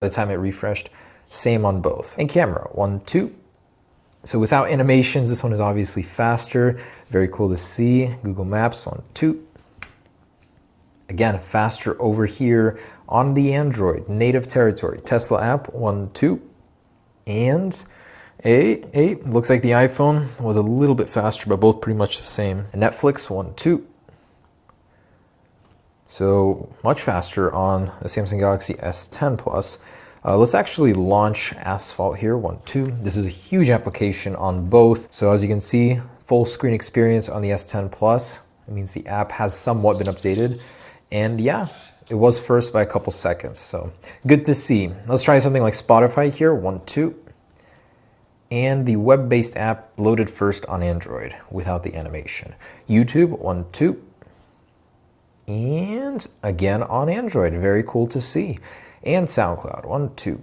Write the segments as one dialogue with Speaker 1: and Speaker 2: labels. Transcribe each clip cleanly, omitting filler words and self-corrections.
Speaker 1: By the time it refreshed, same on both. And camera, 1, 2. So without animations, this one is obviously faster. Very cool to see. Google Maps, 1, 2. Again, faster over here on the Android, native territory. Tesla app, 1, 2. And looks like the iPhone was a little bit faster, but both pretty much the same. And Netflix, 1, 2. So much faster on the Samsung Galaxy S10 Plus. Let's actually launch Asphalt here, 1, 2. This is a huge application on both. So as you can see, full screen experience on the S10 Plus. It means the app has somewhat been updated. And yeah, it was first by a couple seconds. So good to see. Let's try something like Spotify here, 1, 2. And the web-based app loaded first on Android without the animation. YouTube, 1, 2. And again on Android, very cool to see. And SoundCloud, 1, 2.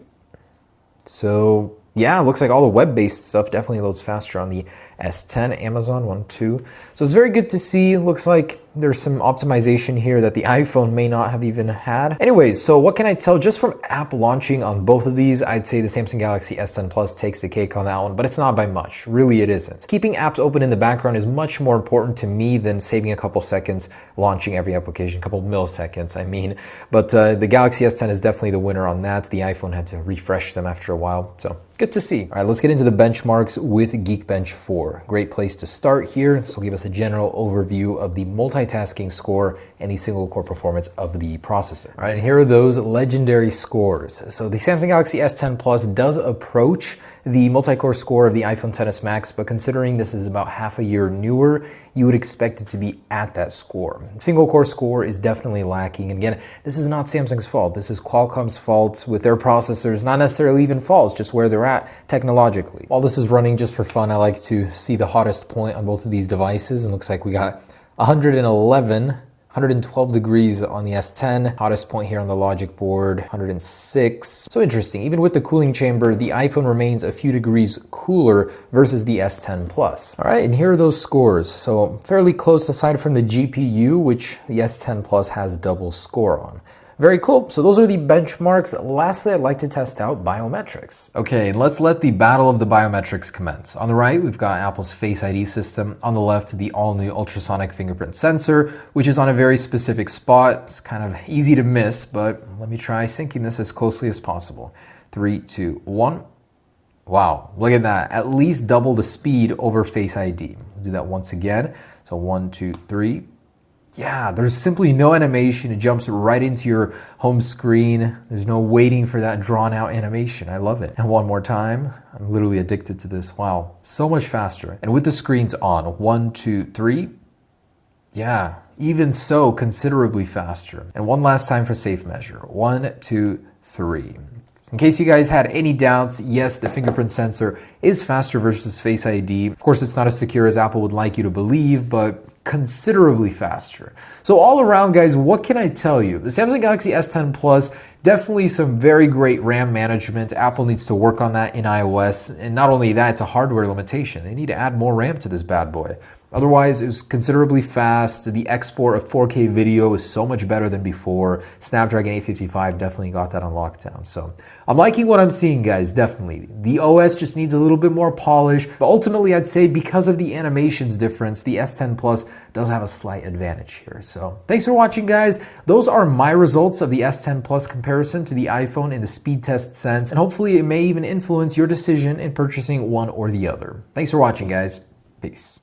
Speaker 1: So yeah, looks like all the web-based stuff definitely loads faster on the S10. Amazon, 1, 2. So it's very good to see. Looks like there's some optimization here that the iPhone may not have even had. Anyways, so what can I tell just from app launching on both of these? I'd say the Samsung Galaxy S10 Plus takes the cake on that one, but it's not by much. Really, it isn't. Keeping apps open in the background is much more important to me than saving a couple seconds launching every application, a couple milliseconds, I mean. But the Galaxy S10 is definitely the winner on that. The iPhone had to refresh them after a while, so good to see. All right, let's get into the benchmarks with Geekbench 4. Great place to start here. This will give us a general overview of the multitasking score and the single core performance of the processor. All right, and here are those legendary scores. So the Samsung Galaxy S10 Plus does approach the multi-core score of the iPhone XS Max, but considering this is about half a year newer, you would expect it to be at that score. Single core score is definitely lacking. And again, this is not Samsung's fault. This is Qualcomm's fault with their processors, not necessarily even faults, just where they're at technologically. While this is running just for fun, I like to see the hottest point on both of these devices. It looks like we got 112 degrees on the S10, hottest point here on the logic board, 106. So interesting, even with the cooling chamber, the iPhone remains a few degrees cooler versus the S10 Plus. All right, and here are those scores. So fairly close aside from the GPU, which the S10 Plus has double score on. Very cool. So those are the benchmarks. Lastly, I'd like to test out biometrics. Okay, let's let the battle of the biometrics commence. On the right, we've got Apple's Face ID system. On the left, the all-new ultrasonic fingerprint sensor, which is on a very specific spot. It's kind of easy to miss, but let me try syncing this as closely as possible. 3, 2, 1. Wow, look at that. At least double the speed over Face ID. Let's do that once again. So 1, 2, 3. Yeah, there's simply no animation. It jumps right into your home screen. There's no waiting for that drawn out animation. I love it. And one more time. I'm literally addicted to this. Wow, so much faster. And with the screens on, 1, 2, 3. Yeah, even so, considerably faster. And one last time for safe measure. 1, 2, 3. In case you guys had any doubts, yes, the fingerprint sensor is faster versus Face ID. Of course, it's not as secure as Apple would like you to believe, but considerably faster. So all around, guys, what can I tell you? The Samsung Galaxy S10 Plus, definitely some very great RAM management. Apple needs to work on that in iOS. And not only that, it's a hardware limitation. They need to add more RAM to this bad boy. Otherwise, it was considerably fast. The export of 4K video is so much better than before. Snapdragon 855 definitely got that on lockdown. So I'm liking what I'm seeing, guys, definitely. The OS just needs a little bit more polish. But ultimately, I'd say because of the animations difference, the S10 Plus does have a slight advantage here. So thanks for watching, guys. Those are my results of the S10 Plus comparison to the iPhone in the speed test sense. And hopefully it may even influence your decision in purchasing one or the other. Thanks for watching, guys. Peace.